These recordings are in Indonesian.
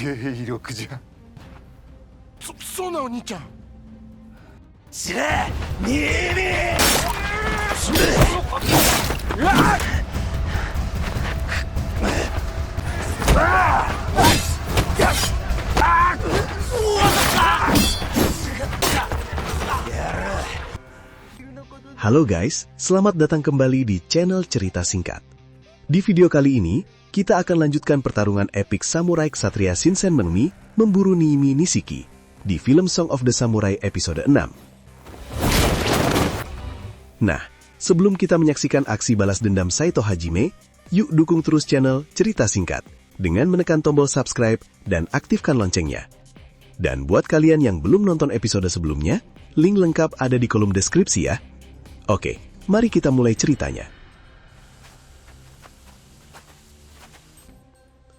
芸力じゃ。そうなお兄ちゃん。知れニーミHalo guys, selamat datang kembali di channel Cerita Singkat. Di video kali ini, kita akan lanjutkan pertarungan epik samurai ksatria Shinsen Megumi memburu Niimi Nishiki di film Song of the Samurai episode 6. Nah, sebelum kita menyaksikan aksi balas dendam Saito Hajime, yuk dukung terus channel Cerita Singkat dengan menekan tombol subscribe dan aktifkan loncengnya. Dan buat kalian yang belum nonton episode sebelumnya, link lengkap ada di kolom deskripsi ya. Oke, mari kita mulai ceritanya.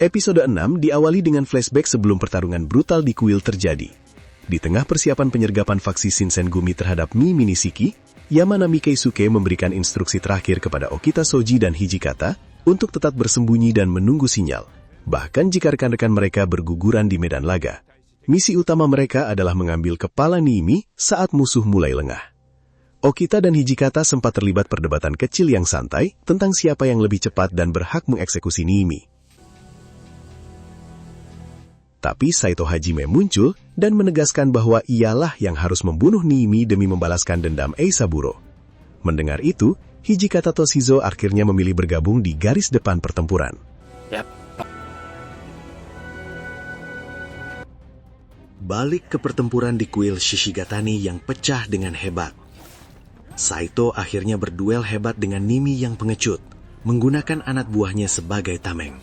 Episode 6 diawali dengan flashback sebelum pertarungan brutal di kuil terjadi. Di tengah persiapan penyergapan faksi Shinsengumi terhadap Niimi Nishiki, Yamanami Keisuke memberikan instruksi terakhir kepada Okita Soji dan Hijikata untuk tetap bersembunyi dan menunggu sinyal, bahkan jika rekan-rekan mereka berguguran di medan laga. Misi utama mereka adalah mengambil kepala Niimi saat musuh mulai lengah. Okita dan Hijikata sempat terlibat perdebatan kecil yang santai tentang siapa yang lebih cepat dan berhak mengeksekusi Niimi. Tapi Saito Hajime muncul dan menegaskan bahwa ialah yang harus membunuh Niimi demi membalaskan dendam Eisaburo. Mendengar itu, Hijikata Toshizo akhirnya memilih bergabung di garis depan pertempuran. Balik ke pertempuran di kuil Shishigatani yang pecah dengan hebat. Saito akhirnya berduel hebat dengan Niimi yang pengecut, menggunakan anak buahnya sebagai tameng.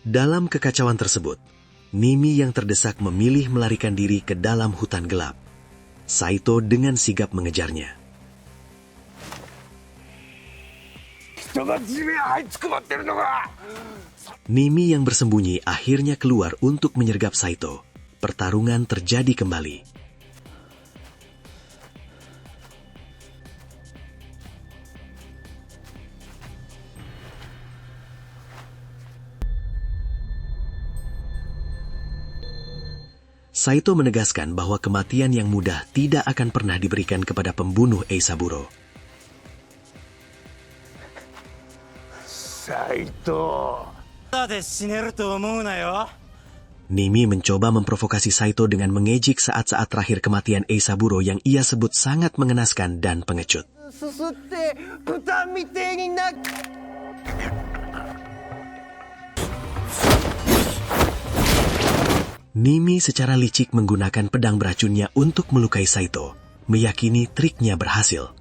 Dalam kekacauan tersebut, Niimi yang terdesak memilih melarikan diri ke dalam hutan gelap. Saito dengan sigap mengejarnya. Niimi yang bersembunyi akhirnya keluar untuk menyergap Saito. Pertarungan terjadi kembali. Saito menegaskan bahwa kematian yang mudah tidak akan pernah diberikan kepada pembunuh Eisaburo. Saito. Niimi mencoba memprovokasi Saito dengan mengejek saat-saat terakhir kematian Eisaburo yang ia sebut sangat mengenaskan dan pengecut. Niimi secara licik menggunakan pedang beracunnya untuk melukai Saito, meyakini triknya berhasil.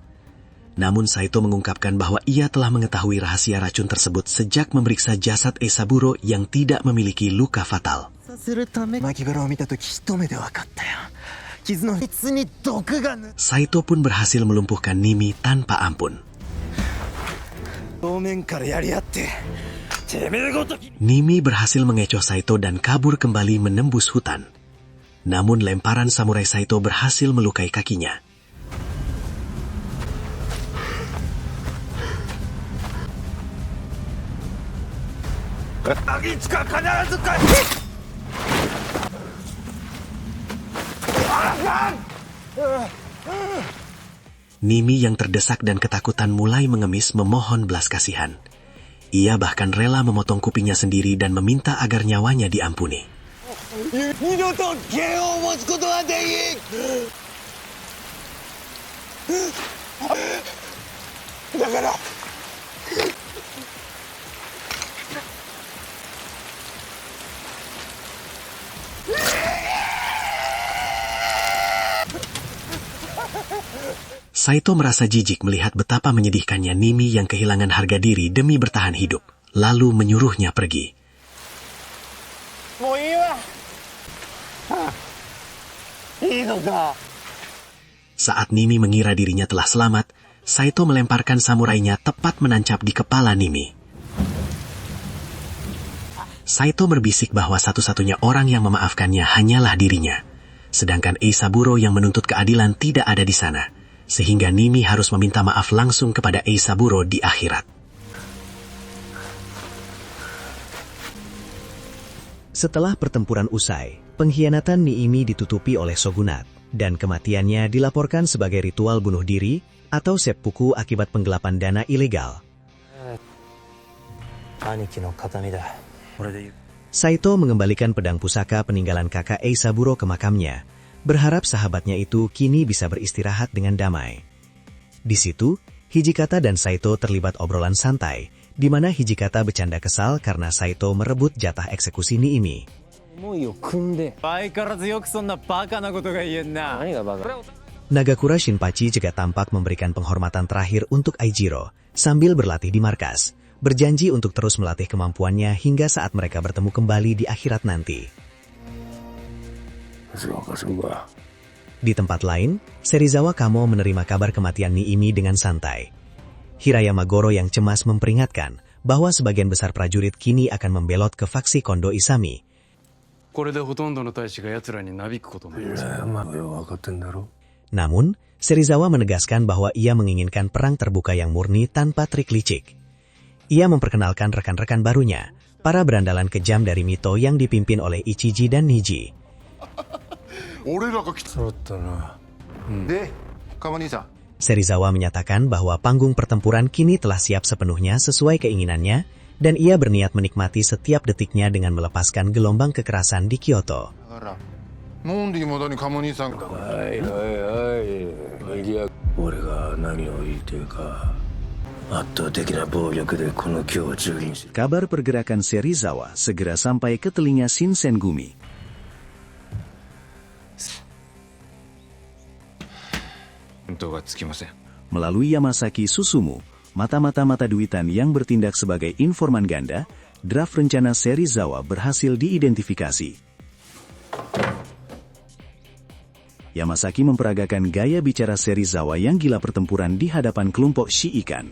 Namun Saito mengungkapkan bahwa ia telah mengetahui rahasia racun tersebut sejak memeriksa jasad Eisaburo yang tidak memiliki luka fatal. Saito pun berhasil melumpuhkan Niimi tanpa ampun. Niimi berhasil mengecoh Saito dan kabur kembali menembus hutan. Namun lemparan samurai Saito berhasil melukai kakinya. Niimi yang terdesak dan ketakutan mulai mengemis memohon belas kasihan. Ia bahkan rela memotong kupingnya sendiri dan meminta agar nyawanya diampuni. Saito merasa jijik melihat betapa menyedihkannya Niimi yang kehilangan harga diri demi bertahan hidup, lalu menyuruhnya pergi. Saat Niimi mengira dirinya telah selamat, Saito melemparkan samurainya tepat menancap di kepala Niimi. Saito berbisik bahwa satu-satunya orang yang memaafkannya hanyalah dirinya, sedangkan Eisaburo yang menuntut keadilan tidak ada di sana. sehingga Nimi harus meminta maaf langsung kepada Eisaburo di akhirat. Setelah pertempuran usai, pengkhianatan Niimi ditutupi oleh shogunat, dan kematiannya dilaporkan sebagai ritual bunuh diri atau seppuku akibat penggelapan dana ilegal. Saito mengembalikan pedang pusaka peninggalan kakak Eisaburo ke makamnya, berharap sahabatnya itu kini bisa beristirahat dengan damai. Di situ, Hijikata dan Saito terlibat obrolan santai, di mana Hijikata bercanda kesal karena Saito merebut jatah eksekusi Niimi. Nagakura Shinpachi juga tampak memberikan penghormatan terakhir untuk Aijiro, sambil berlatih di markas, berjanji untuk terus melatih kemampuannya hingga saat mereka bertemu kembali di akhirat nanti. Di tempat lain, Serizawa Kamo menerima kabar kematian Niimi dengan santai. Hirayama Goro yang cemas memperingatkan bahwa sebagian besar prajurit kini akan membelot ke faksi Kondo Isami. Namun, Serizawa menegaskan bahwa ia menginginkan perang terbuka yang murni tanpa trik licik. Ia memperkenalkan rekan-rekan barunya, para berandalan kejam dari Mito yang dipimpin oleh Ichiji dan Niji. Serizawa menyatakan bahwa panggung pertempuran kini telah siap sepenuhnya sesuai keinginannya, dan ia berniat menikmati setiap detiknya dengan melepaskan gelombang kekerasan di Kyoto. Kabar pergerakan Serizawa segera sampai ke telinga Shinsengumi. Melalui Yamasaki Susumu, mata-mata duitan yang bertindak sebagai informan ganda, draft rencana Serizawa berhasil diidentifikasi. Yamasaki memperagakan gaya bicara Serizawa yang gila pertempuran di hadapan kelompok Shiikan.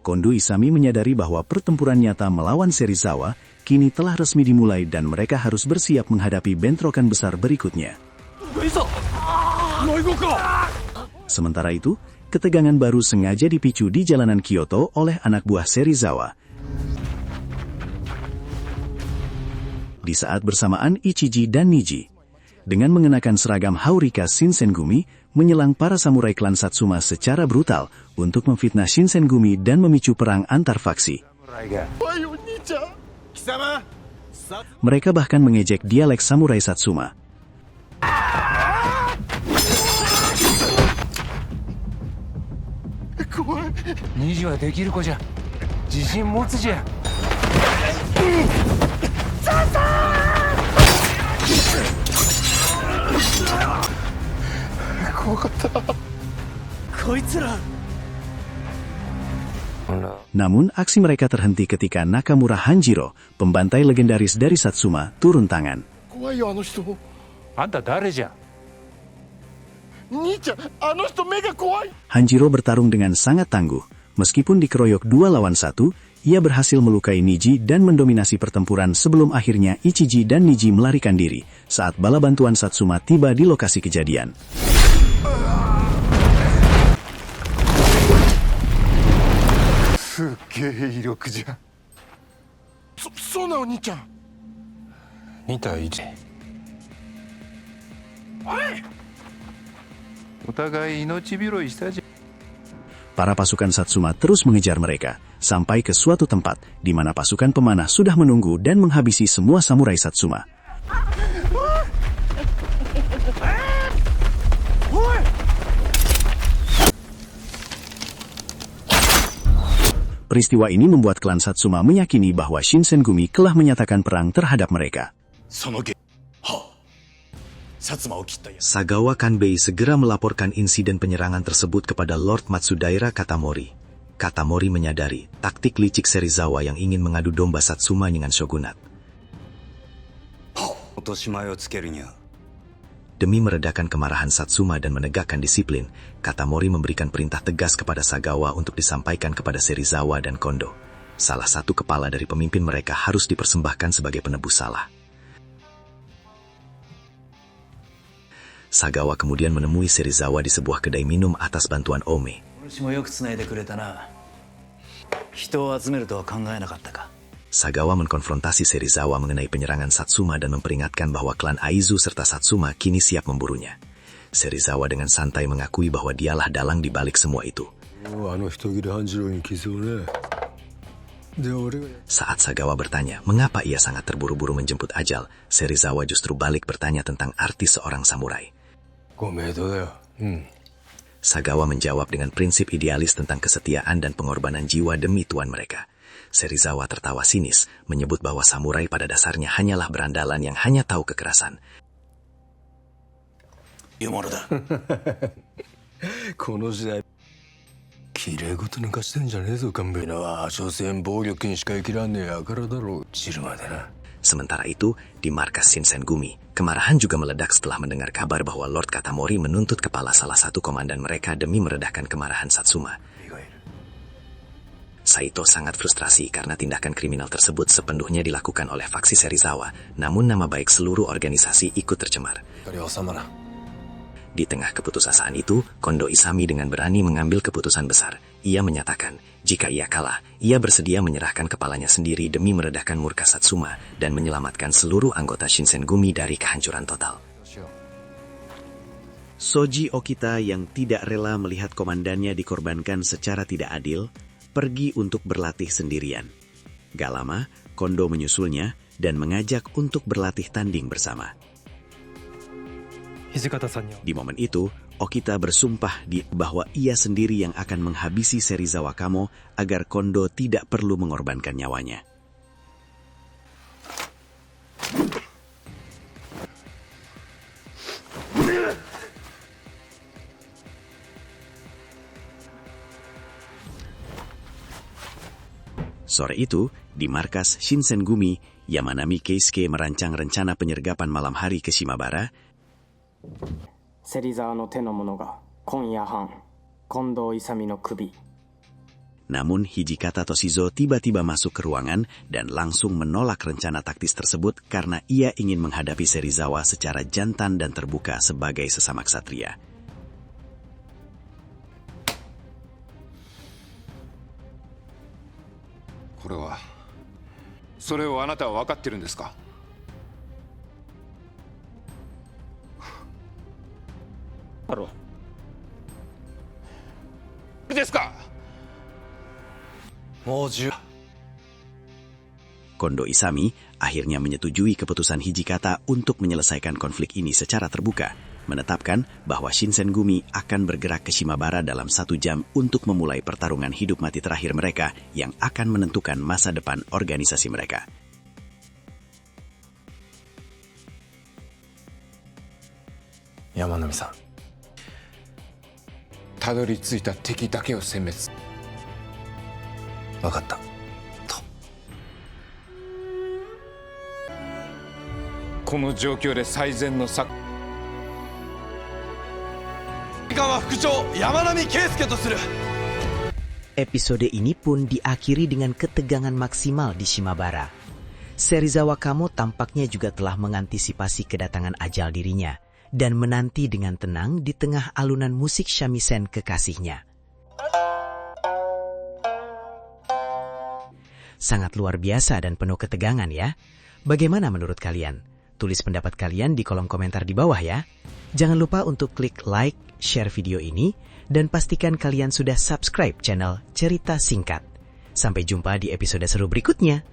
Kondo Isami menyadari bahwa pertempuran nyata melawan Serizawa kini telah resmi dimulai dan mereka harus bersiap menghadapi bentrokan besar berikutnya. Sementara itu, ketegangan baru sengaja dipicu di jalanan Kyoto oleh anak buah Serizawa. Di saat bersamaan Ichiji dan Niji, dengan mengenakan seragam Haurika Shinsengumi, menyelang para samurai klan Satsuma secara brutal untuk memfitnah Shinsengumi dan memicu perang antar faksi. Mereka bahkan mengejek dialek samurai Satsuma. Namun, aksi mereka terhenti ketika Nakamura Hanjiro, pembantai legendaris dari Satsuma, turun tangan. Hanjiro bertarung dengan sangat tangguh. Meskipun dikeroyok 2 lawan 1, ia berhasil melukai Niji dan mendominasi pertempuran sebelum akhirnya Ichiji dan Niji melarikan diri saat bala bantuan Satsuma tiba di lokasi kejadian. Para pasukan Satsuma terus mengejar mereka, sampai ke suatu tempat di mana pasukan pemanah sudah menunggu dan menghabisi semua samurai Satsuma. Peristiwa ini membuat klan Satsuma meyakini bahwa Shinsengumi telah menyatakan perang terhadap mereka. Sagawa Kanbei segera melaporkan insiden penyerangan tersebut kepada Lord Matsudaira Katamori. Katamori menyadari taktik licik Serizawa yang ingin mengadu domba Satsuma dengan shogunat. Demi meredakan kemarahan Satsuma dan menegakkan disiplin, Katamori memberikan perintah tegas kepada Sagawa untuk disampaikan kepada Serizawa dan Kondo. Salah satu kepala dari pemimpin mereka harus dipersembahkan sebagai penebus salah. Sagawa kemudian menemui Serizawa di sebuah kedai minum atas bantuan Ome. お主もよく繋いでくれたな。人を集めるとは考えなかったか。 Sagawa mengkonfrontasi Serizawa mengenai penyerangan Satsuma dan memperingatkan bahwa klan Aizu serta Satsuma kini siap memburunya. Serizawa dengan santai mengakui bahwa dialah dalang di balik semua itu. Saat Sagawa bertanya mengapa ia sangat terburu-buru menjemput ajal, Serizawa justru balik bertanya tentang arti seorang samurai. Sagawa menjawab dengan prinsip idealis tentang kesetiaan dan pengorbanan jiwa demi tuan mereka. Serizawa tertawa sinis, menyebut bahwa samurai pada dasarnya hanyalah berandalan yang hanya tahu kekerasan. いうものだ。この時代綺麗事抜かしてんじゃねえぞ勘弁なは所詮暴力にしか生きらんねえ輩だろう散るまでな。 Sementara itu, di markas Shinsengumi, kemarahan juga meledak setelah mendengar kabar bahwa Lord Katamori menuntut kepala salah satu komandan mereka demi meredahkan kemarahan Satsuma. Saito sangat frustrasi karena tindakan kriminal tersebut sepenuhnya dilakukan oleh faksi Serizawa, namun nama baik seluruh organisasi ikut tercemar. Di tengah keputusasaan itu, Kondo Isami dengan berani mengambil keputusan besar. Ia menyatakan, jika ia kalah, ia bersedia menyerahkan kepalanya sendiri demi meredahkan murka Satsuma dan menyelamatkan seluruh anggota Shinsengumi dari kehancuran total. Soji Okita yang tidak rela melihat komandannya dikorbankan secara tidak adil, pergi untuk berlatih sendirian. Gak lama, Kondo menyusulnya dan mengajak untuk berlatih tanding bersama. Di momen itu, Okita bersumpah bahwa ia sendiri yang akan menghabisi Serizawa Kamo agar Kondo tidak perlu mengorbankan nyawanya. Sore itu, di markas Shinsengumi, Yamanami Keisuke merancang rencana penyergapan malam hari ke Shimabara. 芹沢の手の者が今夜半近藤勇の首 Namun Hijikata Toshizo tiba-tiba masuk ke ruangan dan langsung menolak rencana taktis tersebut karena ia ingin menghadapi Serizawa secara jantan dan terbuka sebagai sesama ksatria. Ini, それをあなたは分かってるんですか? ですか? Kondo Isami akhirnya menyetujui keputusan Hijikata untuk menyelesaikan konflik ini secara terbuka, menetapkan bahwa Shinsengumi akan bergerak ke Shimabara dalam 1 jam untuk memulai pertarungan hidup mati terakhir mereka yang akan menentukan masa depan organisasi mereka. Yamanami-san, たどり着いた敵だけを殲滅。分かった。と。この状況で最善の策。時間は副長山並圭介とする。 Episode ini pun diakhiri dengan ketegangan maksimal di Shimabara. Serizawa Kamo tampaknya juga telah mengantisipasi kedatangan ajal dirinya dan menanti dengan tenang di tengah alunan musik shamisen kekasihnya. Sangat luar biasa dan penuh ketegangan ya. Bagaimana menurut kalian? Tulis pendapat kalian di kolom komentar di bawah ya. Jangan lupa untuk klik like, share video ini, dan pastikan kalian sudah subscribe channel Cerita Singkat. Sampai jumpa di episode seru berikutnya.